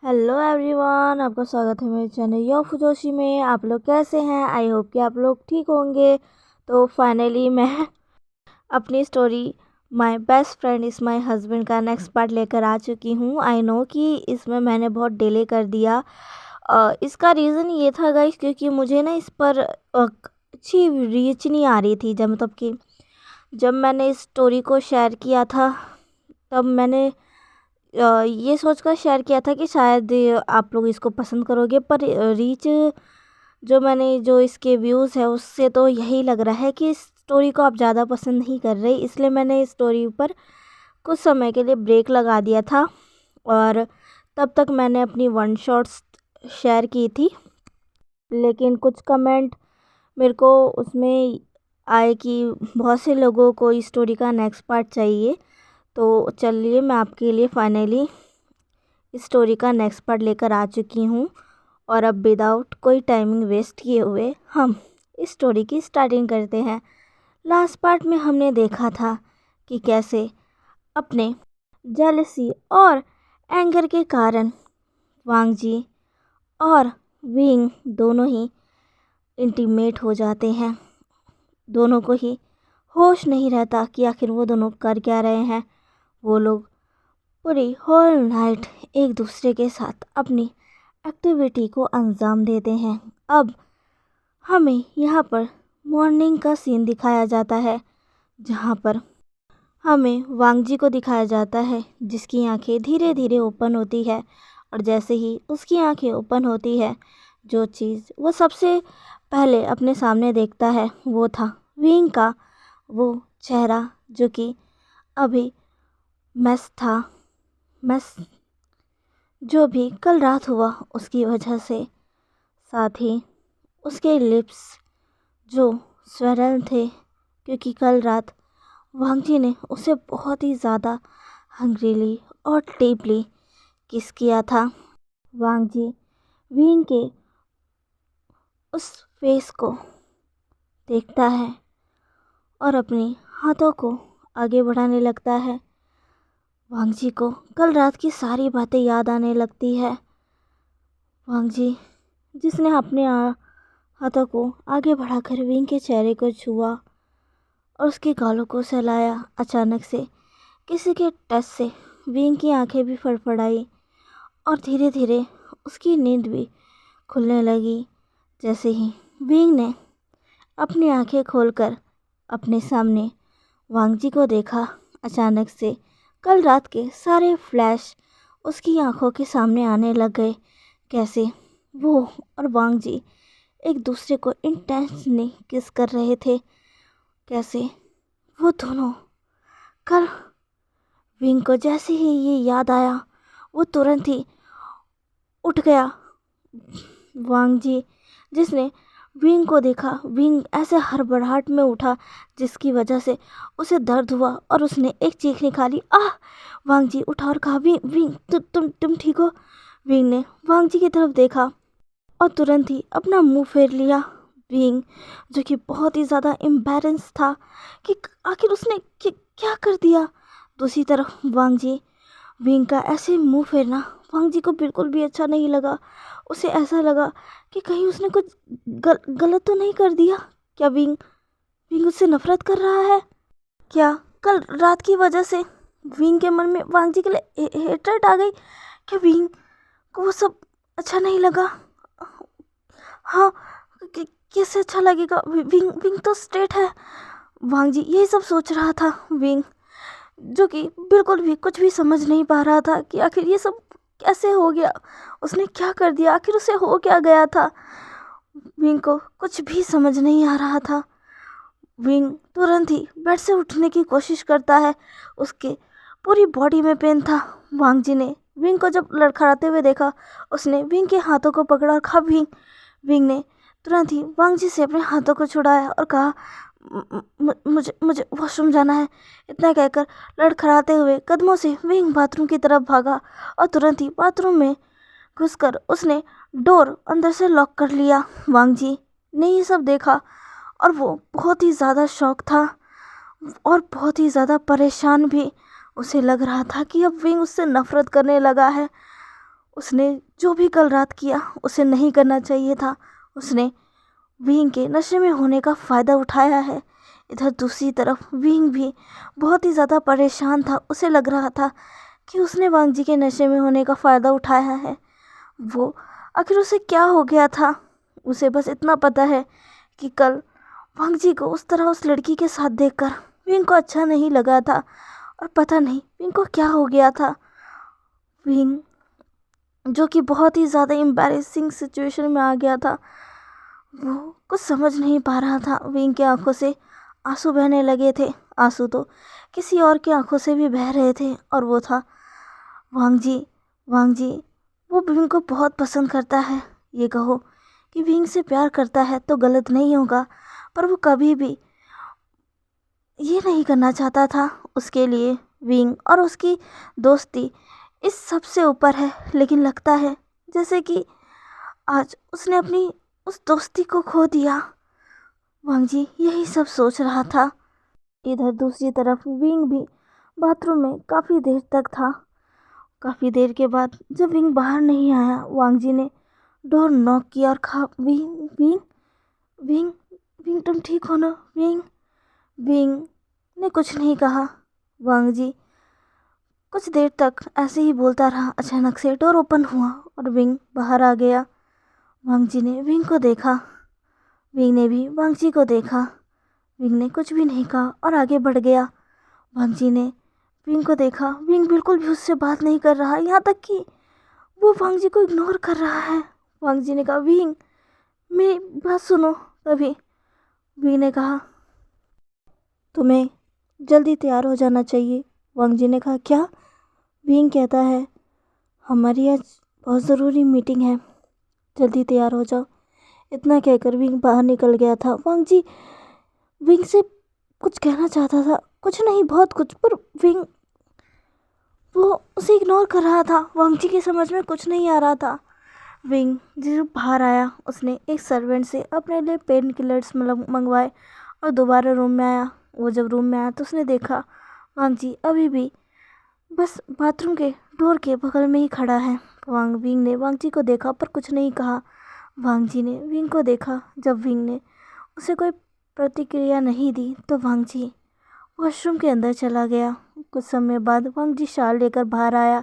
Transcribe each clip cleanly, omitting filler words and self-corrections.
Hello everyone, आपका स्वागत है मेरे चैनल यो फुजोशी में। आप लोग कैसे हैं? आई होप कि आप लोग ठीक होंगे। तो फाइनली मैं अपनी story my best friend is my husband का नेक्स्ट पार्ट लेकर आ चुकी हूँ। आई नो कि इसमें मैंने बहुत डिले कर दिया। इसका रीज़न ये था गाइस, क्योंकि मुझे ना इस पर अच्छी रीच नहीं आ रही थी। जब मतलब कि जब मैंने इस स्टोरी को शेयर किया था, तब मैंने ये सोचकर शेयर किया था कि शायद आप लोग इसको पसंद करोगे, पर रीच जो इसके व्यूज़ है उससे तो यही लग रहा है कि इस स्टोरी को आप ज़्यादा पसंद नहीं कर रहे। इसलिए मैंने इस स्टोरी पर कुछ समय के लिए ब्रेक लगा दिया था और तब तक मैंने अपनी वन शॉट्स शेयर की थी। लेकिन कुछ कमेंट मेरे को उसमें आए कि बहुत से लोगों को इस स्टोरी का नेक्स्ट पार्ट चाहिए। तो चलिए, मैं आपके लिए फाइनली इस स्टोरी का नेक्स्ट पार्ट लेकर आ चुकी हूँ। और अब विदाउट कोई टाइमिंग वेस्ट किए हुए हम इस स्टोरी की स्टार्टिंग करते हैं। लास्ट पार्ट में हमने देखा था कि कैसे अपने जेलसी और एंगर के कारण वांग जी और विंग दोनों ही इंटीमेट हो जाते हैं। दोनों को ही होश नहीं रहता कि आखिर वो दोनों कर क्या रहे हैं। वो लोग पूरी होल नाइट एक दूसरे के साथ अपनी एक्टिविटी को अंजाम देते हैं। अब हमें यहाँ पर मॉर्निंग का सीन दिखाया जाता है, जहाँ पर हमें वांग जी को दिखाया जाता है जिसकी आंखें धीरे धीरे ओपन होती है। और जैसे ही उसकी आंखें ओपन होती है, जो चीज़ वो सबसे पहले अपने सामने देखता है वो था विंग का वो चेहरा, जो कि अभी मैस था। मैस जो भी कल रात हुआ उसकी वजह से, साथ ही उसके लिप्स जो स्वैरल थे, क्योंकि कल रात वांग जी ने उसे बहुत ही ज़्यादा हंग्रीली और डीपली किस किया था। वांग जी विंग के उस फेस को देखता है और अपने हाथों को आगे बढ़ाने लगता है। वांग जी को कल रात की सारी बातें याद आने लगती है। वांग जी जिसने अपने हाथों को आगे बढ़ाकर विंग के चेहरे को छुआ और उसके गालों को सहलाया, अचानक से किसी के टच से विंग की आंखें भी फड़फड़ाई और धीरे धीरे उसकी नींद भी खुलने लगी। जैसे ही विंग ने अपनी आंखें खोलकर अपने सामने वांग जी को देखा, अचानक से कल रात के सारे फ्लैश उसकी आंखों के सामने आने लग गए। कैसे वो और वांग जी एक दूसरे को इंटेंसली किस कर रहे थे। कैसे वो दोनों कल विंग को जैसे ही ये याद आया, वो तुरंत ही उठ गया। वांग जी जिसने विंग को देखा, विंग ऐसे हड़बड़ाहट में उठा जिसकी वजह से उसे दर्द हुआ और उसने एक चीख निकाली, आह! वांग जी उठा और कहा, विंग विंग तुम ठीक हो? विंग ने वांग जी की तरफ देखा और तुरंत ही अपना मुंह फेर लिया। विंग जो कि बहुत ही ज़्यादा एम्बैरेंस था कि आखिर उसने क्या कर दिया। दूसरी तरफ वांग जी विंग का ऐसे मुंह फेरना वांग जी को बिल्कुल भी अच्छा नहीं लगा। उसे ऐसा लगा कि कहीं उसने कुछ गलत तो नहीं कर दिया। क्या विंग विंग उससे नफरत कर रहा है? क्या कल रात की वजह से विंग के मन में वांग जी के लिए हेट्रेट आ गई? क्या विंग को वो सब अच्छा नहीं लगा? हाँ, कैसे अच्छा लगेगा? विंग विंग तो स्ट्रेट है। वांग जी यही सब सोच रहा था। विंग जो कि बिल्कुल भी कुछ भी समझ नहीं पा रहा था कि आखिर ये सब कैसे हो गया, उसने क्या कर दिया, आखिर उसे हो क्या गया था। विंग को कुछ भी समझ नहीं आ रहा था। विंग तुरंत ही बेड से उठने की कोशिश करता है। उसके पूरी बॉडी में पेन था। वांग जी ने विंग को जब लड़खड़ाते हुए देखा, उसने विंग के हाथों को पकड़ा और कहा, विंग। विंग ने तुरंत ही वांग जी से अपने हाथों को छुड़ाया और कहा, मुझे मुझे वॉशरूम जाना है। इतना कहकर लड़खड़ाते हुए कदमों से विंग बाथरूम की तरफ भागा और तुरंत ही बाथरूम में घुसकर उसने डोर अंदर से लॉक कर लिया। वांग जी ने ये सब देखा और वो बहुत ही ज़्यादा शॉक था और बहुत ही ज़्यादा परेशान भी। उसे लग रहा था कि अब विंग उससे नफरत करने लगा है। उसने जो भी कल रात किया उसे नहीं करना चाहिए था। उसने विंग के नशे में होने का फ़ायदा उठाया है। इधर दूसरी तरफ विंग भी बहुत ही ज़्यादा परेशान था। उसे लग रहा था कि उसने वांग जी के नशे में होने का फ़ायदा उठाया है। वो आखिर उसे क्या हो गया था? उसे बस इतना पता है कि कल वांग जी को उस तरह उस लड़की के साथ देखकर विंग को अच्छा नहीं लगा था, और पता नहीं विंग को क्या हो गया था। विंग जो कि बहुत ही ज़्यादा एम्बैरेसिंग सिचुएशन में आ गया था, वो कुछ समझ नहीं पा रहा था। विंग की आंखों से आंसू बहने लगे थे। आंसू तो किसी और की आंखों से भी बह रहे थे, और वो था वांग जी। वांग जी वो विंग को बहुत पसंद करता है। ये कहो कि विंग से प्यार करता है तो गलत नहीं होगा, पर वो कभी भी ये नहीं करना चाहता था। उसके लिए विंग और उसकी दोस्ती इस सब से ऊपर है। लेकिन लगता है जैसे कि आज उसने अपनी उस दोस्ती को खो दिया। वांग जी यही सब सोच रहा था। इधर दूसरी तरफ विंग भी बाथरूम में काफ़ी देर तक था। काफ़ी देर के बाद जब विंग बाहर नहीं आया, वांग जी ने डोर नॉक किया और कहा, विंग विंग विंग विंग तुम ठीक हो ना? विंग विंग ने कुछ नहीं कहा। वांग जी कुछ देर तक ऐसे ही बोलता रहा। अचानक से डोर ओपन हुआ और विंग बाहर आ गया। वांग जी ने विंग को देखा, विंग ने भी वांग जी को देखा। विंग ने कुछ भी नहीं कहा और आगे बढ़ गया। वांग जी ने विंग को देखा, विंग बिल्कुल भी उससे बात नहीं कर रहा, यहाँ तक कि वो वांग जी को इग्नोर कर रहा है। वांग जी ने कहा, विंग मेरी बात सुनो। तभी विंग ने कहा, तुम्हें जल्दी तैयार हो जाना चाहिए। वांग जी ने कहा, क्या? विंग कहता है, हमारी आज बहुत ज़रूरी मीटिंग है, जल्दी तैयार हो जाओ। इतना कहकर विंग बाहर निकल गया था। वांग जी विंग से कुछ कहना चाहता था, कुछ नहीं बहुत कुछ, पर विंग वो उसे इग्नोर कर रहा था। वांग जी की समझ में कुछ नहीं आ रहा था। विंग जब बाहर आया, उसने एक सर्वेंट से अपने लिए पेन किलर्स मंगवाए और दोबारा रूम में आया। वो जब रूम में आया तो उसने देखा वांग जी अभी भी बस बाथरूम के डोर के बगल में ही खड़ा है। विंग ने वांग जी को देखा पर कुछ नहीं कहा। वांग जी ने विंग को देखा। जब विंग ने उसे कोई प्रतिक्रिया नहीं दी तो वांग जी वॉशरूम के अंदर चला गया। कुछ समय बाद वांग जी शाल लेकर बाहर आया।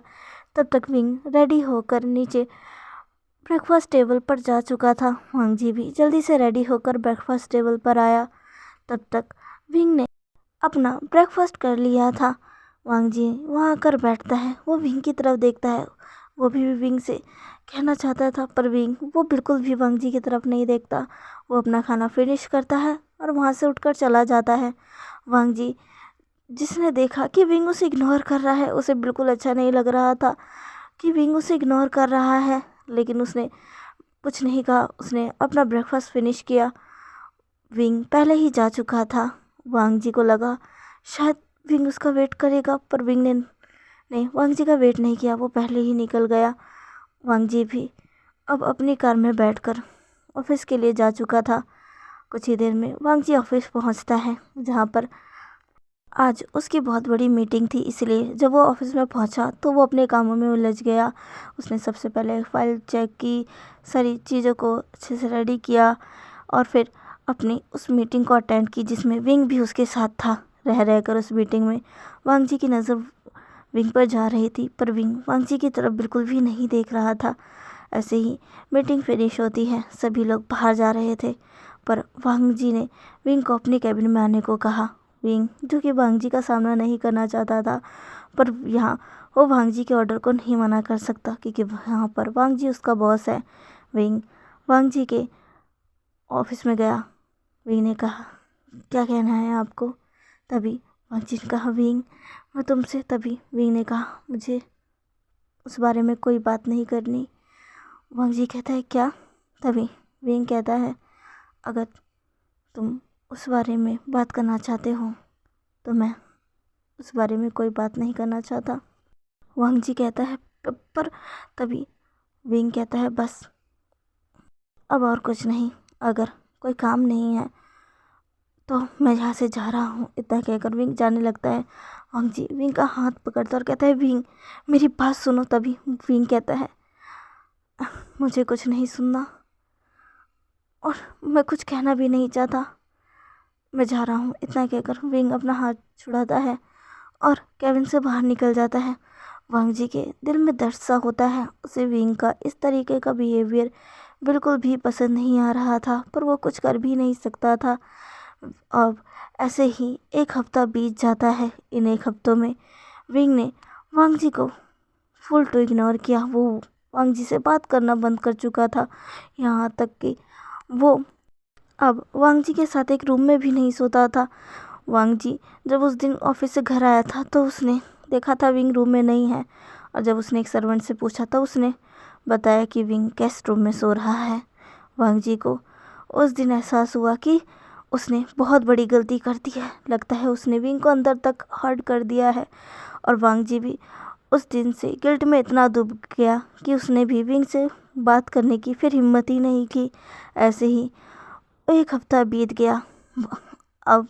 तब तक विंग रेडी होकर नीचे ब्रेकफास्ट टेबल पर जा चुका था। वांग जी भी जल्दी से रेडी होकर ब्रेकफास्ट टेबल पर आया। तब तक विंग ने अपना ब्रेकफास्ट कर लिया था। वांग जी वहाँ आकर बैठता है, वो विंग की तरफ देखता है। वो भी विंग से कहना चाहता था, पर विंग वो बिल्कुल भी वांग जी की तरफ नहीं देखता। वो अपना खाना फिनिश करता है और वहाँ से उठकर चला जाता है। वांग जी जिसने देखा कि विंग उसे इग्नोर कर रहा है, उसे बिल्कुल अच्छा नहीं लग रहा था कि विंग उसे इग्नोर कर रहा है, लेकिन उसने कुछ नहीं कहा। उसने अपना ब्रेकफास्ट फिनिश किया। विंग पहले ही जा चुका था। वांग जी को लगा शायद विंग उसका वेट करेगा, पर विंग ने नहीं, वांग जी का वेट नहीं किया, वो पहले ही निकल गया। वांग जी भी अब अपनी कार में बैठकर ऑफिस के लिए जा चुका था। कुछ ही देर में वांग जी ऑफिस पहुंचता है, जहां पर आज उसकी बहुत बड़ी मीटिंग थी। इसलिए जब वो ऑफिस में पहुंचा तो वो अपने कामों में उलझ गया। उसने सबसे पहले फाइल चेक की, सारी चीज़ों को अच्छे से रेडी किया और फिर अपनी उस मीटिंग को अटेंड की, जिसमें विंग भी उसके साथ था। रहकर उस मीटिंग में वांग जी की नज़र विंग पर जा रही थी, पर विंग वांग जी की तरफ बिल्कुल भी नहीं देख रहा था। ऐसे ही मीटिंग फिनिश होती है, सभी लोग बाहर जा रहे थे, पर वांग जी ने विंग को अपने कैबिन में आने को कहा। विंग जो कि वांग जी का सामना नहीं करना चाहता था, पर यहाँ वो वांग जी के ऑर्डर को नहीं मना कर सकता, क्योंकि यहाँ पर वांग जी उसका बॉस है। विंग वांग जी के ऑफिस में गया। विंग ने कहा, क्या कहना है आपको? तभी वांग जी ने कहा, विंग मैं तुमसे। तभी विंग ने कहा, मुझे उस बारे में कोई बात नहीं करनी। वांग जी कहता है, क्या? तभी विंग कहता है, अगर तुम उस बारे में बात करना चाहते हो तो मैं उस बारे में कोई बात नहीं करना चाहता। वांग जी कहता है, पर तभी विंग कहता है, बस अब और कुछ नहीं, अगर कोई काम नहीं है तो मैं यहाँ से जा रहा हूँ। इतना कहकर विंग जाने लगता है। वांग जी विंग का हाथ पकड़ता और कहता है, विंग मेरी बात सुनो। तभी विंग कहता है, मुझे कुछ नहीं सुनना और मैं कुछ कहना भी नहीं चाहता, मैं जा रहा हूँ। इतना कहकर विंग अपना हाथ छुड़ाता है और केविन से बाहर निकल जाता है। वांग जी के दिल में दर्द सा होता है। उसे विंग का इस तरीके का बिहेवियर बिल्कुल भी पसंद नहीं आ रहा था, पर वो कुछ कर भी नहीं सकता था। अब ऐसे ही एक हफ्ता बीत जाता है। इन एक हफ्तों में विंग ने वांग जी को फुल टू इग्नोर किया। वो वांग जी से बात करना बंद कर चुका था, यहाँ तक कि वो अब वांग जी के साथ एक रूम में भी नहीं सोता था। वांग जी जब उस दिन ऑफिस से घर आया था तो उसने देखा था विंग रूम में नहीं है, और जब उसने एक सर्वेंट से पूछा था उसने बताया कि विंग गेस्ट रूम में सो रहा है। वांग जी को उस दिन एहसास हुआ कि उसने बहुत बड़ी गलती कर दी है। लगता है उसने विंग को अंदर तक हर्ट कर दिया है, और वांग जी भी उस दिन से गिल्ट में इतना डूब गया कि उसने भी विंग से बात करने की फिर हिम्मत ही नहीं की। ऐसे ही एक हफ्ता बीत गया। अब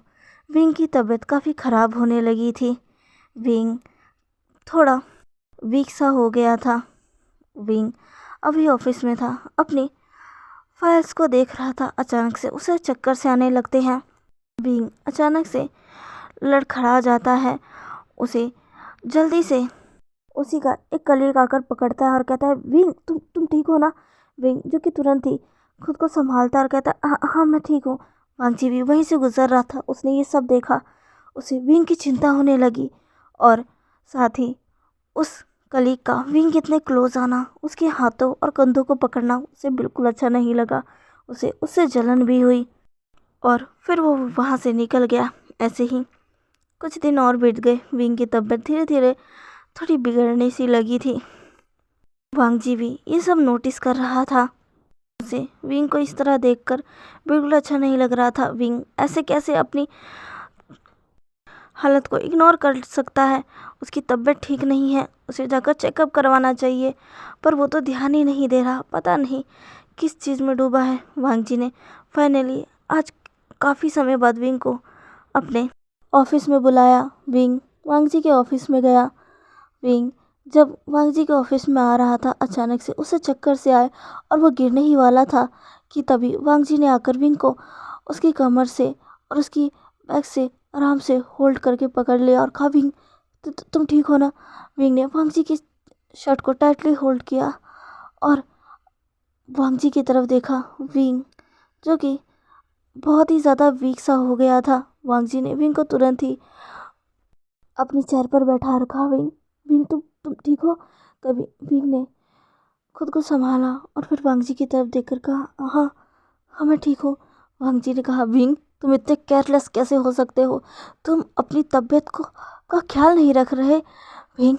विंग की तबीयत काफ़ी ख़राब होने लगी थी। विंग थोड़ा वीक सा हो गया था। विंग अभी ऑफिस में था, अपनी फाइल्स को देख रहा था। अचानक से उसे चक्कर से आने लगते हैं। विंग अचानक से लड़खड़ा जाता है। उसे जल्दी से उसी का एक कलीग आकर पकड़ता है और कहता है, विंग तुम ठीक हो ना? विंग जो कि तुरंत ही खुद को संभालता है और कहता है, हाँ हाँ मैं ठीक हूँ। वांगजी भी वहीं से गुजर रहा था, उसने ये सब देखा। उसे विंग की चिंता होने लगी, और साथ ही उस कलीग का विंग कितने क्लोज आना, उसके हाथों और कंधों को पकड़ना उसे बिल्कुल अच्छा नहीं लगा। उसे उससे जलन भी हुई, और फिर वो वहाँ से निकल गया। ऐसे ही कुछ दिन और बीत गए। विंग की तबीयत धीरे धीरे थोड़ी बिगड़ने सी लगी थी। वांग जी भी ये सब नोटिस कर रहा था। उसे विंग को इस तरह देखकर बिल्कुल अच्छा नहीं लग रहा था। विंग ऐसे कैसे अपनी हालत को इग्नोर कर सकता है? उसकी तबीयत ठीक नहीं है, उसे जाकर चेकअप करवाना चाहिए, पर वो तो ध्यान ही नहीं दे रहा। पता नहीं किस चीज़ में डूबा है। वांग जी ने फाइनली आज काफ़ी समय बाद विंग को अपने ऑफिस में बुलाया। विंग वांग जी के ऑफिस में गया। विंग जब वांग जी के ऑफिस में आ रहा था, अचानक से उसे चक्कर से आए और वो गिरने ही वाला था कि तभी वांग जी ने आकर विंग को उसकी कमर से और उसकी बैक से आराम से होल्ड करके पकड़ लिया और कहा, विंग तुम ठीक हो ना? विंग ने वांग जी की शर्ट को टाइटली होल्ड किया और वांग जी की तरफ देखा। विंग जो कि बहुत ही ज़्यादा वीक सा हो गया था। वांग जी ने विंग को तुरंत ही अपनी चेयर पर बैठा रखा। विंग विंग तुम ठीक हो? तभी विंग ने खुद को संभाला और फिर वांग जी की तरफ देखकर कहा, हाँ हाँ मैं ठीक हूँ। वांग जी ने कहा, विंग तुम इतने केयरलेस कैसे हो सकते हो? तुम अपनी तबीयत को का ख्याल नहीं रख रहे। विंग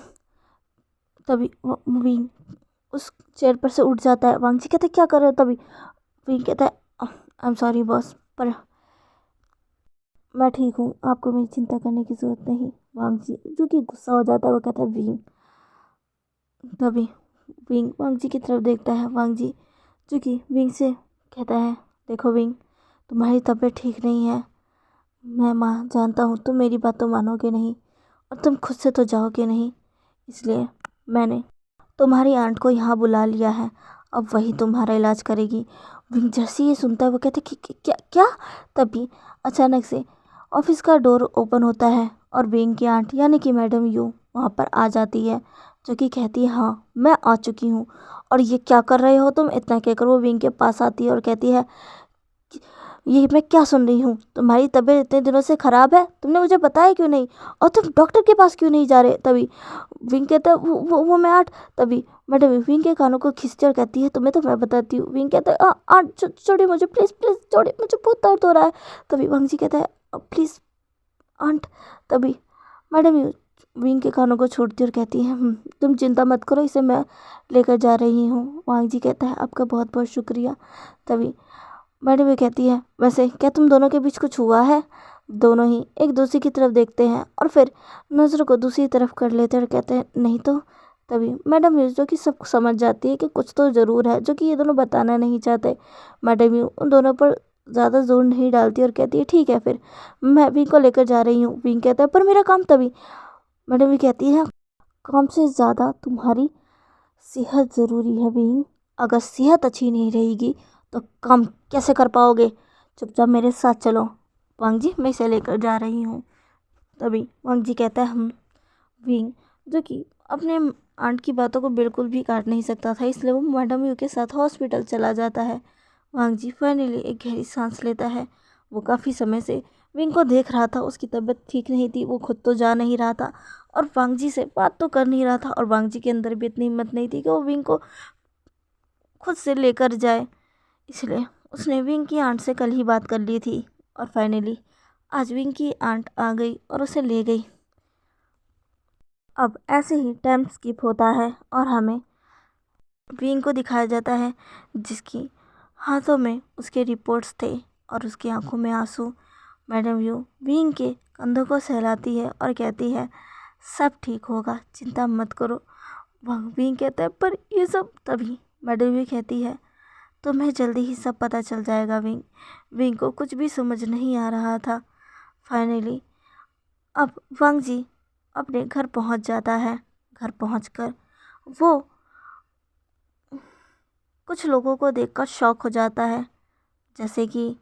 तभी विंग उस चेयर पर से उठ जाता है। वांग जी कहते, क्या कर रहे हो? तभी विंग कहता है, आई एम सॉरी बॉस, पर मैं ठीक हूँ, आपको मेरी चिंता करने की ज़रूरत नहीं। वांग जी जो कि गुस्सा हो जाता है, वो कहता है, विंग तभी विंग वांग जी की तरफ देखता है। वांग जी जो कि विंग से कहता है, देखो विंग तुम्हारी तबीयत ठीक नहीं है, मैं जानता हूँ तुम मेरी बात तो मानोगे नहीं और तुम खुद से तो जाओगे नहीं, इसलिए मैंने तुम्हारी आंट को यहाँ बुला लिया है, अब वही तुम्हारा इलाज करेगी। विंग जैसे ये सुनता है वो कहते कि क्या क्या? तभी अचानक से ऑफिस का डोर ओपन होता है और विंग की आंट यानी कि मैडम यू वहाँ पर आ जाती है, जो कि कहती है, हाँ मैं आ चुकी हूँ और ये क्या कर रहे हो तुम? इतना कहकर वो विंग के पास आती है और कहती है, ये मैं क्या सुन रही हूँ? तुम्हारी तबीयत इतने दिनों से ख़राब है, तुमने मुझे बताया क्यों नहीं? और तुम डॉक्टर के पास क्यों नहीं जा रहे? तभी विंग कहता है, वो मैं आंट। तभी मैडम विंग के कानों को खींचती और कहती है, तुम्हें तो मैं बताती हूँ। विंग कहता है, आंट छोड़िए मुझे, प्लीज़ प्लीज़ छोड़िए, मुझे बहुत दर्द हो रहा है। तभी वांग जी कहता है, प्लीज़ आंट। तभी मैडम विंग के कानों को छोड़ती और कहती है, तुम चिंता मत करो, इसे मैं लेकर जा रही हूँ। वांग जी कहता है, आपका बहुत बहुत शुक्रिया। तभी मैडम ये कहती है, वैसे क्या तुम दोनों के बीच कुछ हुआ है? दोनों ही एक दूसरे की तरफ देखते हैं और फिर नज़र को दूसरी तरफ कर लेते हैं और कहते हैं, नहीं तो। तभी मैडम जो कि सब समझ जाती है कि कुछ तो ज़रूर है, जो कि ये दोनों बताना नहीं चाहते। मैडम उन दोनों पर ज़्यादा जोर नहीं डालती और कहती है, ठीक है फिर मैं विंग को लेकर जा रही हूँ। विंग कहता है, पर मेरा काम। तभी मैडम भी कहती है, काम से ज़्यादा तुम्हारी सेहत ज़रूरी है विंग, अगर सेहत अच्छी नहीं रहेगी तो काम कैसे कर पाओगे। चुपचाप मेरे साथ चलो। वांग जी, मैं इसे लेकर जा रही हूँ। तभी वांग जी कहता है हम विंग, जो कि अपने आंट की बातों को बिल्कुल भी काट नहीं सकता था, इसलिए वो मैडम यू के साथ हॉस्पिटल चला जाता है। वांग जी फाइनली एक गहरी सांस लेता है। वो काफ़ी समय से विंग को देख रहा था, उसकी तबीयत ठीक नहीं थी, वो खुद तो जा नहीं रहा था और वांग जी से बात तो कर नहीं रहा था, और वांग जी के अंदर भी इतनी हिम्मत नहीं थी कि वो विंग को खुद से लेकर जाए। इसलिए उसने विंग की आंट से कल ही बात कर ली थी, और फाइनली आज विंग की आंट आ गई और उसे ले गई। अब ऐसे ही टाइम स्किप होता है और हमें विंग को दिखाया जाता है, जिसकी हाथों में उसके रिपोर्ट्स थे और उसकी आंखों में आंसू। मैडम यू विंग के कंधों को सहलाती है और कहती है सब ठीक होगा, चिंता मत करो। वह विंग कहता है पर ये सब। तभी मैडम यू कहती है तुम्हें जल्दी ही सब पता चल जाएगा विंग। विंग को कुछ भी समझ नहीं आ रहा था। फाइनली अब वांग जी अपने घर पहुंच जाता है। घर पहुंचकर वो कुछ लोगों को देखकर शॉक हो जाता है, जैसे कि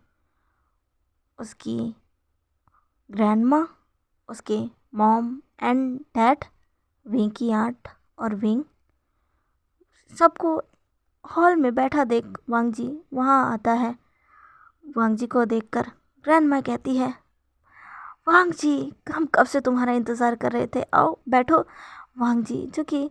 उसकी ग्रैंडमा, उसके मॉम एंड डैड, विंग की आंट और विंग। सबको हॉल में बैठा देख वांग जी वहाँ आता है। वांग जी को देखकर ग्रैंडमा कहती है वांग जी, हम कब से तुम्हारा इंतज़ार कर रहे थे, आओ बैठो। वांग जी, जो कि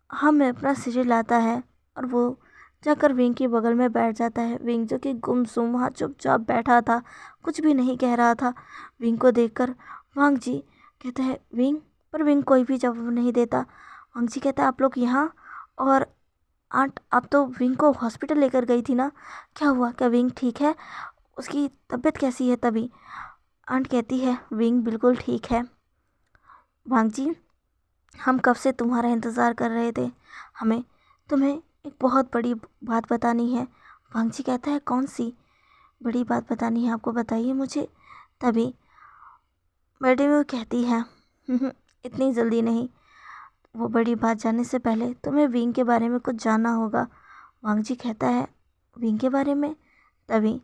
हमें अपना सिर लाता है और वो जाकर विंग के बगल में बैठ जाता है। विंग जो कि गुमसुम वहाँ चुपचाप बैठा था, कुछ भी नहीं कह रहा था। विंग को देखकर वांग जी कहते हैं विंग, पर विंग कोई भी जवाब नहीं देता। वांग जी कहता है आप लोग यहाँ, और आंट आप तो विंग को हॉस्पिटल लेकर गई थी ना, क्या हुआ, क्या विंग ठीक है, उसकी तबीयत कैसी है। तभी आंट कहती है विंग बिल्कुल ठीक है। वांग जी, हम कब से तुम्हारा इंतज़ार कर रहे थे, हमें तुम्हें एक बहुत बड़ी बात बतानी है। वांग जी कहता है कौन सी बड़ी बात बतानी है आपको, बताइए मुझे। तभी मैडम वो कहती है इतनी जल्दी नहीं, वो बड़ी बात जानने से पहले तुम्हें विंग के बारे में कुछ जानना होगा। वांग जी कहता है विंग के बारे में। तभी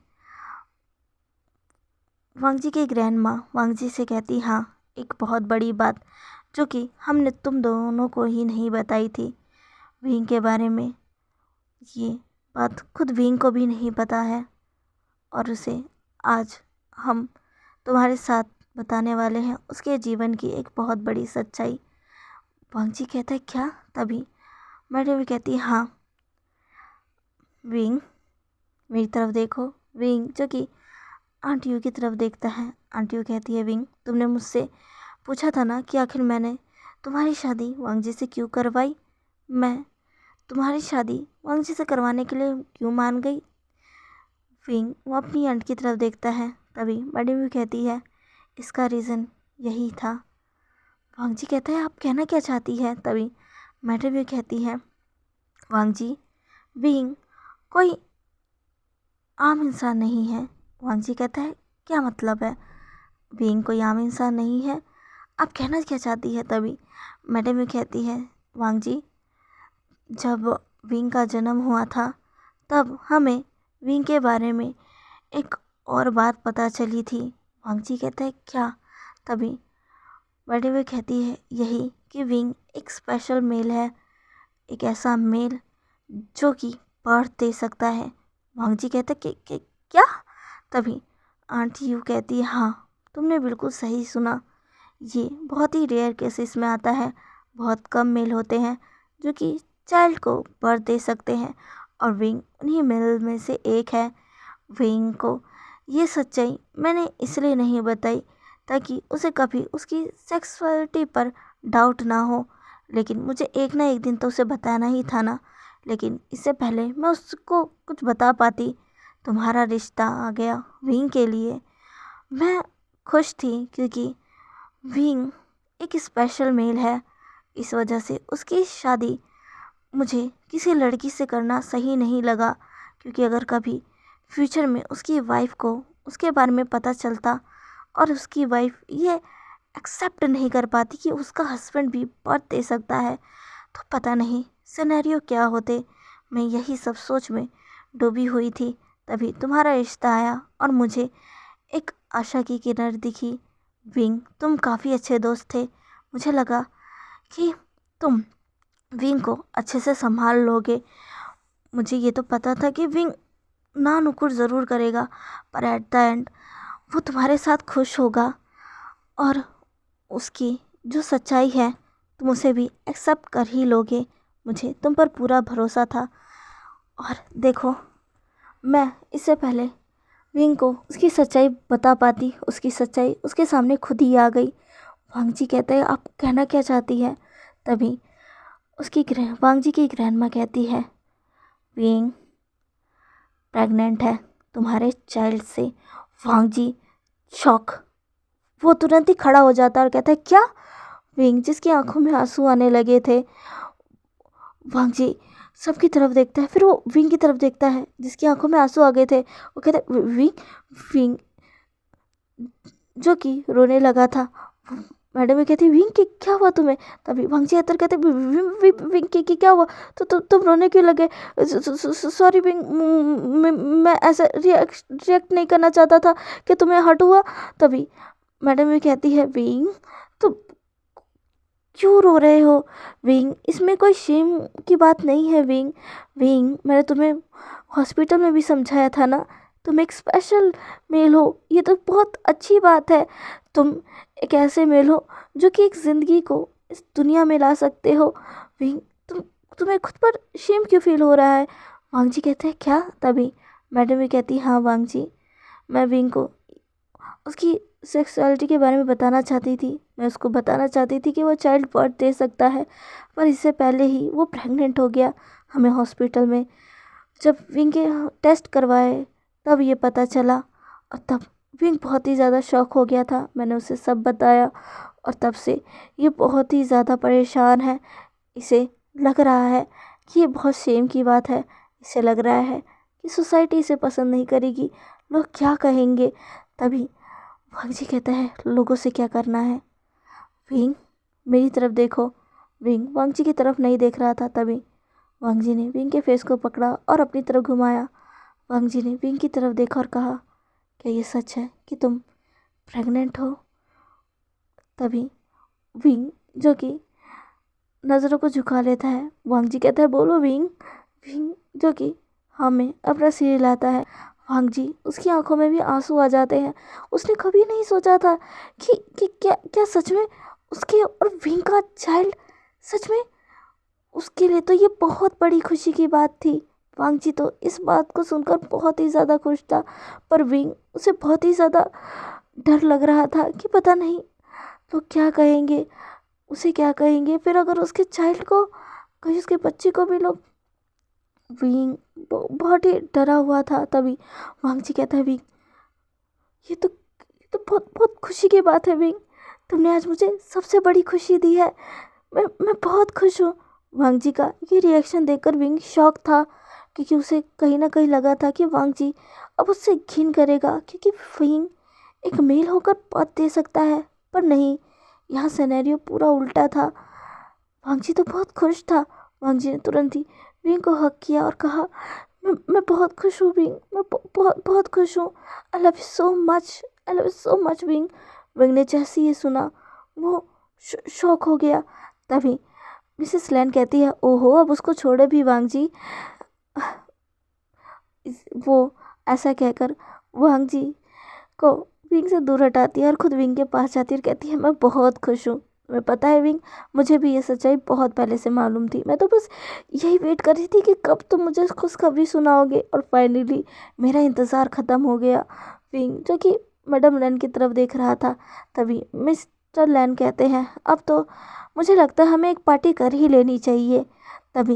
वांग जी की ग्रैंड माँ वांग जी से कहती हाँ, एक बहुत बड़ी बात जो कि हमने तुम दोनों को ही नहीं बताई थी विंग के बारे में। ये बात खुद विंग को भी नहीं पता है, और उसे आज हम तुम्हारे साथ बताने वाले हैं, उसके जीवन की एक बहुत बड़ी सच्चाई। वांग जी कहता है क्या। तभी मैडम भी कहती है हाँ। विंग, मेरी तरफ देखो। विंग जो कि आंटी यू की तरफ देखता है। आंटी यू कहती है विंग, तुमने मुझसे पूछा था ना कि आखिर मैंने तुम्हारी शादी वांग जी से क्यों करवाई, मैं तुम्हारी शादी वांग जी से करवाने के लिए क्यों मान गई। विंग वो अपनी आंट की तरफ देखता है। तभी मैडम भी कहती है इसका रीज़न यही था। वांग जी कहता है आप कहना क्या चाहती है। तभी मैडम भी कहती है वांग जी, विंग कोई आम इंसान नहीं है। वांग जी कहता है क्या मतलब है, विंग कोई आम इंसान नहीं है, आप कहना क्या चाहती है। तभी मैडम भी कहती है वांग जी, जब विंग का जन्म हुआ था तब हमें विंग के बारे में एक और बात पता चली थी। वांग जी कहता है क्या। तभी बड़ी हुई कहती है यही कि विंग एक स्पेशल मेल है, एक ऐसा मेल जो कि बर्थ दे सकता है। वांग जी कहते कि क्या। तभी आंटी यू कहती है हाँ, तुमने बिल्कुल सही सुना, ये बहुत ही रेयर केसेस में आता है, बहुत कम मेल होते हैं जो कि चाइल्ड को बर्थ दे सकते हैं, और विंग उन्हीं मेल में से एक है। विंग को ये सच्चाई मैंने इसलिए नहीं बताई ताकि उसे कभी उसकी सेक्सुअलिटी पर डाउट ना हो, लेकिन मुझे एक ना एक दिन तो उसे बताना ही था ना। लेकिन इससे पहले मैं उसको कुछ बता पाती, तुम्हारा रिश्ता आ गया विंग के लिए। मैं खुश थी क्योंकि विंग एक स्पेशल मेल है, इस वजह से उसकी शादी मुझे किसी लड़की से करना सही नहीं लगा, क्योंकि अगर कभी फ्यूचर में उसकी वाइफ को उसके बारे में पता चलता और उसकी वाइफ ये एक्सेप्ट नहीं कर पाती कि उसका हस्बैंड भी बर्थ दे सकता है, तो पता नहीं सिनेरियो क्या होते। मैं यही सब सोच में डूबी हुई थी, तभी तुम्हारा रिश्ता आया और मुझे एक आशा की किरण दिखी। विंग, तुम काफ़ी अच्छे दोस्त थे। मुझे लगा कि तुम विंग को अच्छे से संभाल लोगे। मुझे ये तो पता था कि विंग ना नुकुर ज़रूर करेगा, पर एट द एंड वो तुम्हारे साथ खुश होगा और उसकी जो सच्चाई है तुम उसे भी एक्सेप्ट कर ही लोगे। मुझे तुम पर पूरा भरोसा था। और देखो, मैं इससे पहले विंग को उसकी सच्चाई बता पाती, उसकी सच्चाई उसके सामने खुद ही आ गई। वांग जी कहते हैं, आप कहना क्या चाहती है? तभी वांग जी की ग्रैंडमा कहती है, विंग प्रेग्नेंट है तुम्हारे चाइल्ड से। वांग जी शॉक, वो तुरंत ही खड़ा हो जाता है और कहता है, क्या? विंग, जिसकी आंखों में आंसू आने लगे थे, वांग जी सबकी तरफ देखता है, फिर वो विंग की तरफ देखता है जिसकी आंखों में आंसू आ गए थे। वो कहता है, विंग। विंग जो कि रोने लगा था। मैडम ये कहती, विंग की क्या हुआ तुम्हें? तभी वांग जी अतर कहते, विंग की क्या हुआ? तो तुम रोने क्यों लगे? सॉरी विंग, मैं ऐसा रिएक्ट नहीं करना चाहता था कि तुम्हें हर्ट हुआ। तभी मैडम ये कहती है, विंग तो क्यों रो रहे हो? विंग, इसमें कोई शेम की बात नहीं है। विंग, मैंने तुम्हें हॉस्पिटल में भी समझाया था ना, तुम एक स्पेशल मेल हो, ये तो बहुत अच्छी बात है। तुम एक ऐसे मेल हो जो कि एक ज़िंदगी को इस दुनिया में ला सकते हो। विंग, तुम्हें खुद पर शेम क्यों फील हो रहा है? वांग जी कहते हैं, क्या? तभी मैडम भी कहती, हाँ वांग जी, मैं विंग को उसकी सेक्सुअलिटी के बारे में बताना चाहती थी। मैं उसको बताना चाहती थी कि वो चाइल्ड बर्थ दे सकता है, पर इससे पहले ही वो प्रेग्नेंट हो गया। हमें हॉस्पिटल में जब विंग के टेस्ट करवाए तब ये पता चला, और तब विंग बहुत ही ज़्यादा शॉक हो गया था। मैंने उसे सब बताया और तब से ये बहुत ही ज़्यादा परेशान है। इसे लग रहा है कि ये बहुत शेम की बात है। इसे लग रहा है कि सोसाइटी इसे पसंद नहीं करेगी, लोग क्या कहेंगे। तभी वांग जी कहता है, लोगों से क्या करना है? विंग, मेरी तरफ देखो। विंग वांग जी की तरफ नहीं देख रहा था। तभी वांग जी ने विंग के फेस को पकड़ा और अपनी तरफ घुमाया। वांग जी ने विंग की तरफ देखा और कहा, क्या ये सच है कि तुम प्रेग्नेंट हो? तभी विंग जो कि नज़रों को झुका लेता है। वांग जी कहता है, बोलो विंग। विंग जो कि हमें अपना सिर हिलाता है। वांग जी, उसकी आंखों में भी आंसू आ जाते हैं। उसने कभी नहीं सोचा था कि क्या क्या सच में उसके और विंग का चाइल्ड, सच में उसके लिए तो ये बहुत बड़ी खुशी की बात थी। वांग जी तो इस बात को सुनकर बहुत ही ज़्यादा खुश था, पर विंग, उसे बहुत ही ज़्यादा डर लग रहा था कि पता नहीं लोग क्या कहेंगे, उसे क्या कहेंगे, फिर अगर उसके चाइल्ड को, कहीं उसके बच्चे को भी लोग। विंग बहुत ही डरा हुआ था। तभी वांग जी कहता है, विंग, ये तो बहुत बहुत खुशी की बात है विंग, तुमने आज मुझे सबसे बड़ी खुशी दी है। मैं बहुत खुश हूँ। वांग जी का ये रिएक्शन देखकर विंग शॉक था, क्योंकि उसे कहीं ना कहीं लगा था कि वांग जी अब उससे घिन करेगा, क्योंकि विंग एक मेल होकर पद दे सकता है। पर नहीं, यहाँ सिनेरियो पूरा उल्टा था। वांग जी तो बहुत खुश था। वांग जी ने तुरंत ही विंग को हक किया और कहा, मैं बहुत खुश हूँ विंग, मैं बहुत बहुत खुश हूँ। I love you so much, I love you so much wing. Wing ने जैसे ही ये सुना वो शॉक हो गया। तभी मिसेस लैन कहती है, ओहो, अब उसको छोड़े भी वांग जी। वो ऐसा कहकर वांग जी को विंग से दूर हटाती है और खुद विंग के पास जाती है और कहती है, मैं बहुत खुश हूँ। तुम्हें पता है विंग, मुझे भी ये सच्चाई बहुत पहले से मालूम थी। मैं तो बस यही वेट कर रही थी कि कब तुम मुझे खुशखबरी सुनाओगे, और फाइनली मेरा इंतज़ार ख़त्म हो गया। विंग जो कि मैडम लैन की तरफ देख रहा था। तभी मिस्टर लैन कहते हैं, अब तो मुझे लगता है हमें एक पार्टी कर ही लेनी चाहिए। तभी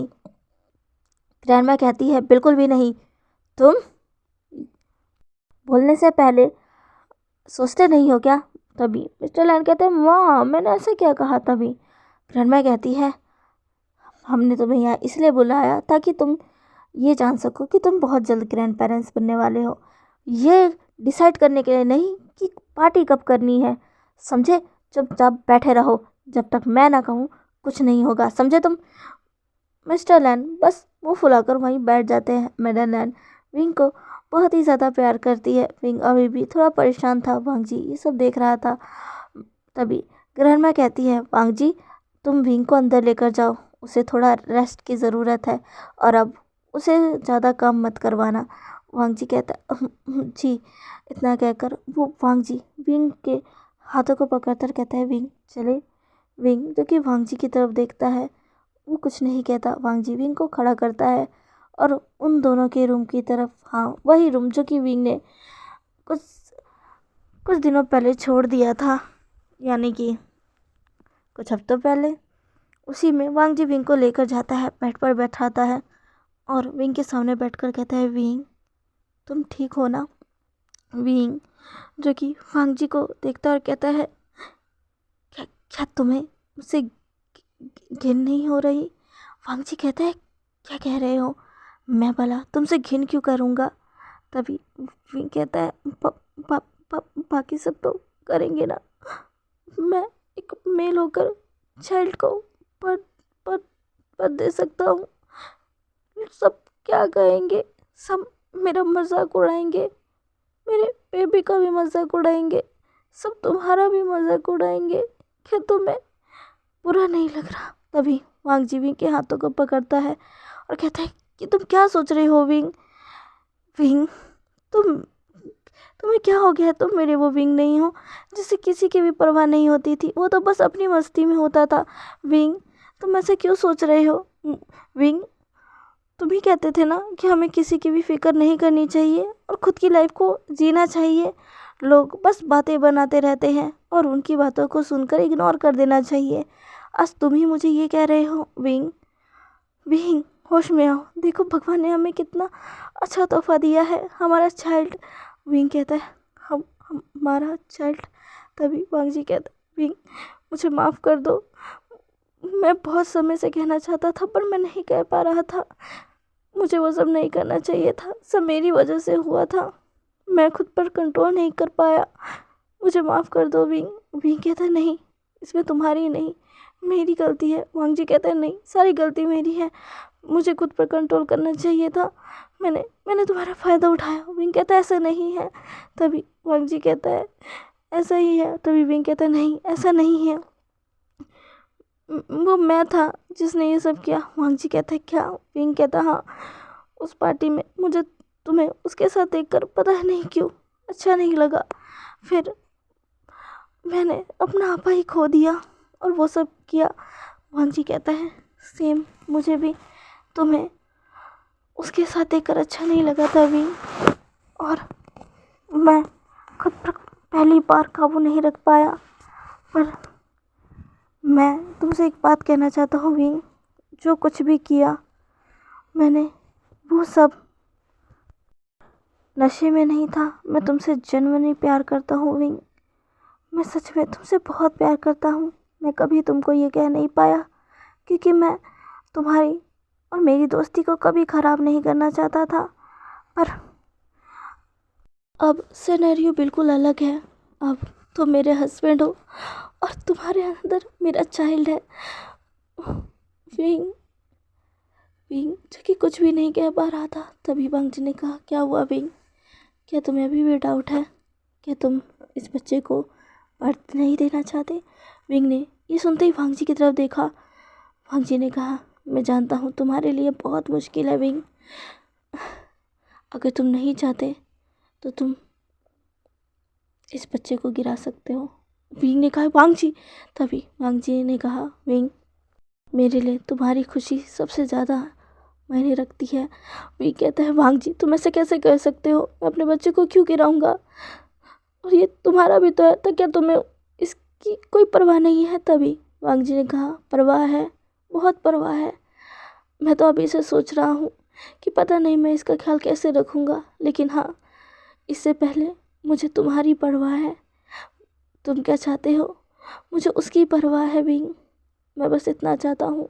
ग्रैंडमा कहती है, बिल्कुल भी नहीं, तुम बोलने से पहले सोचते नहीं हो क्या? तभी मिस्टर लैन कहते हैं, माँ मैंने ऐसे क्या कहा? तभी ग्रैंडमा कहती है, हमने तुम्हें यहाँ इसलिए बुलाया ताकि तुम ये जान सको कि तुम बहुत जल्द ग्रैंड पेरेंट्स बनने वाले हो, ये डिसाइड करने के लिए नहीं कि पार्टी कब करनी है। समझे? चुपचाप बैठे रहो, जब तक मैं ना कहूँ कुछ नहीं होगा, समझे तुम? मिस्टर लैन बस मुंह फुलाकर वहीं बैठ जाते हैं। मैडम लैन विंग को बहुत ही ज़्यादा प्यार करती है। विंग अभी भी थोड़ा परेशान था। वांग जी ये सब देख रहा था। तभी ग्रैंडमा कहती है, वांग जी तुम विंग को अंदर लेकर जाओ, उसे थोड़ा रेस्ट की ज़रूरत है और अब उसे ज़्यादा काम मत करवाना। वांग जी कहता है, जी। इतना कहकर वो वांग जी विंग के हाथों को पकड़कर कहता है, विंग चले। विंग जो कि वांग जी की तरफ देखता है, वो कुछ नहीं कहता। वांग जी विंग को खड़ा करता है और उन दोनों के रूम की तरफ, हाँ वही रूम जो कि विंग ने कुछ कुछ दिनों पहले छोड़ दिया था, यानी कि कुछ हफ्तों पहले, उसी में वांग जी विंग को लेकर जाता है, बेड पर बैठाता है और विंग के सामने बैठकर कहता है, विंग तुम ठीक हो ना। विंग जो कि वांग जी को देखता और कहता है, क्या क्या तुम्हें मुझसे घिन नहीं हो रही। वांग जी कहता है, क्या कह रहे हो, मैं भला तुमसे घिन क्यों करूँगा। तभी विंग कहता है, बाकी सब तो करेंगे ना, मैं एक मेल होकर चाइल्ड को पर पर पर दे सकता हूँ। सब क्या कहेंगे, सब मेरा मजाक उड़ाएंगे, मेरे बेबी का भी मजाक उड़ाएंगे, सब तुम्हारा भी मजाक उड़ाएंगे। क्या तुम्हें बुरा नहीं लग रहा। तभी वांग जी विंग के हाथों को पकड़ता है और कहता है कि तुम क्या सोच रहे हो विंग। विंग तुम्हें क्या हो गया, तुम मेरे वो विंग नहीं हो जिसे किसी की भी परवाह नहीं होती थी, वो तो बस अपनी मस्ती में होता था। विंग तुम ऐसे क्यों सोच रहे हो। विंग तुम ही कहते थे ना कि हमें किसी की भी फिक्र नहीं करनी चाहिए और खुद की लाइफ को जीना चाहिए। लोग बस बातें बनाते रहते हैं और उनकी बातों को सुनकर इग्नोर कर देना चाहिए। आज तुम ही मुझे ये कह रहे हो। विंग विंग होश में आओ, देखो भगवान ने हमें कितना अच्छा तोहफा दिया है, हमारा चाइल्ड। विंग कहता है, हमारा चाइल्ड। तभी वांग जी कहता है, विंग मुझे माफ़ कर दो, मैं बहुत समय से कहना चाहता था पर मैं नहीं कह पा रहा था। मुझे वो सब नहीं करना चाहिए था, सब मेरी वजह से हुआ था, मैं खुद पर कंट्रोल नहीं कर पाया, मुझे माफ़ कर दो विंग। विंग कहता है, नहीं इसमें तुम्हारी नहीं मेरी गलती है। वांग जी कहता है, नहीं सारी गलती मेरी है, मुझे खुद पर कंट्रोल करना चाहिए था, मैंने तुम्हारा फ़ायदा उठाया। विंग कहता है, ऐसा नहीं है। तभी वांग जी कहता है, ऐसा ही है। तभी विंग कहता है, नहीं ऐसा नहीं है, वो मैं था जिसने ये सब किया। वांग जी कहता है, क्या। विंग कहता है, हाँ उस पार्टी में मुझे तुम्हें उसके साथ देखकर पता नहीं क्यों अच्छा नहीं लगा, फिर मैंने अपना आपा ही खो दिया और वो सब किया। वांग जी कहता है, सेम मुझे भी तुम्हें उसके साथ देखकर अच्छा नहीं लगा था विंग, और मैं खुद पर पहली बार काबू नहीं रख पाया। पर मैं तुमसे एक बात कहना चाहता हूँ विंग, जो कुछ भी किया मैंने वो सब नशे में नहीं था, मैं तुमसे जेन्युइनली प्यार करता हूँ विंग, मैं सच में तुमसे बहुत प्यार करता हूँ। मैं कभी तुमको ये कह नहीं पाया क्योंकि मैं तुम्हारी और मेरी दोस्ती को कभी ख़राब नहीं करना चाहता था, पर अब सिनेरियो बिल्कुल अलग है। अब तुम मेरे हस्बैंड हो और तुम्हारे अंदर मेरा चाइल्ड है। विंग विंग जो कि कुछ भी नहीं कह पा रहा था। तभी वांग जी ने कहा, क्या हुआ विंग, क्या तुम्हें अभी भी डाउट है, क्या तुम इस बच्चे को बर्थ नहीं देना चाहते। विंग ने ये सुनते ही वांग जी की तरफ देखा। वांग जी ने कहा, मैं जानता हूँ तुम्हारे लिए बहुत मुश्किल है विंग, अगर तुम नहीं चाहते तो तुम इस बच्चे को गिरा सकते हो। विंग ने कहा, वांग जी। तभी वांग जी ने कहा, विंग मेरे लिए तुम्हारी खुशी सबसे ज़्यादा मायने रखती है। विंग कहता है, वांग जी तुम ऐसे कैसे कह सकते हो, मैं अपने बच्चे को क्यों गिराऊंगा, और ये तुम्हारा भी तो है, तो क्या तुम्हें इसकी कोई परवाह नहीं है। तभी वांग जी ने कहा, परवाह है, बहुत परवाह है, मैं तो अभी से सोच रहा हूँ कि पता नहीं मैं इसका ख्याल कैसे रखूँगा, लेकिन हाँ इससे पहले मुझे तुम्हारी परवाह है। तुम क्या चाहते हो, मुझे उसकी परवाह है विंग, मैं बस इतना चाहता हूँ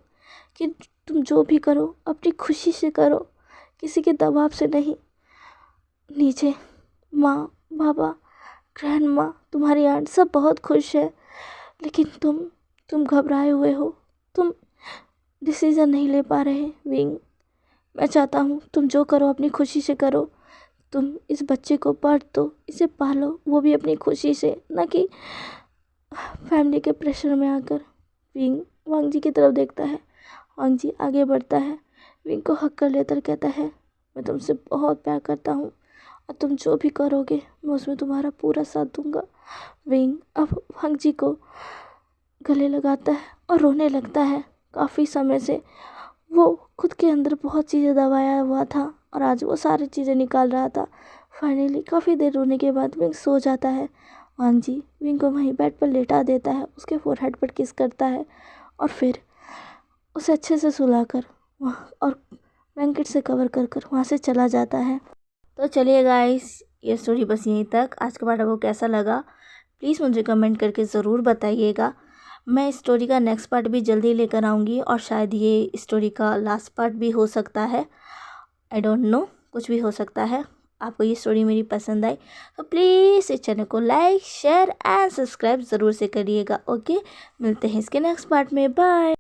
कि तुम जो भी करो अपनी खुशी से करो, किसी के दबाव से नहीं। नीचे माँ बाबा ग्रैंड माँ तुम्हारी आंट सब बहुत खुश है, लेकिन तुम घबराए हुए हो, तुम डिसीज़न नहीं ले पा रहे विंग। मैं चाहता हूँ तुम जो करो अपनी खुशी से करो। तुम इस बच्चे को पढ़ दो, इसे पालो, वो भी अपनी खुशी से, ना कि फैमिली के प्रेशर में आकर। विंग वांग जी की तरफ देखता है। वांग जी आगे बढ़ता है, विंग को हक कर लेकर कहता है, मैं तुमसे बहुत प्यार करता हूँ और तुम जो भी करोगे मैं उसमें तुम्हारा पूरा साथ दूंगा। विंग अब वांग जी को गले लगाता है और रोने लगता है। काफ़ी समय से वो खुद के अंदर बहुत चीज़ें दबाया हुआ था और आज वो सारी चीज़ें निकाल रहा था। फाइनली काफ़ी देर रोने के बाद विंग सो जाता है। वांग जी विंग को वहीं बेड पर लेटा देता है, उसके फोरहेड पर किस करता है और फिर उसे अच्छे से सुलाकर वहाँ और ब्लैंकेट से कवर कर कर वहाँ से चला जाता है। तो चलिए गाइस, ये स्टोरी बस यहीं तक। आज का पार्ट आपको कैसा लगा प्लीज़ मुझे कमेंट करके ज़रूर बताइएगा। मैं इस स्टोरी का नेक्स्ट पार्ट भी जल्दी लेकर आऊँगी और शायद ये स्टोरी का लास्ट पार्ट भी हो सकता है। आई डोंट नो, कुछ भी हो सकता है। आपको ये स्टोरी मेरी पसंद आई तो प्लीज़ इस चैनल को लाइक शेयर एंड सब्सक्राइब ज़रूर से करिएगा। ओके, मिलते हैं इसके नेक्स्ट पार्ट में। बाय।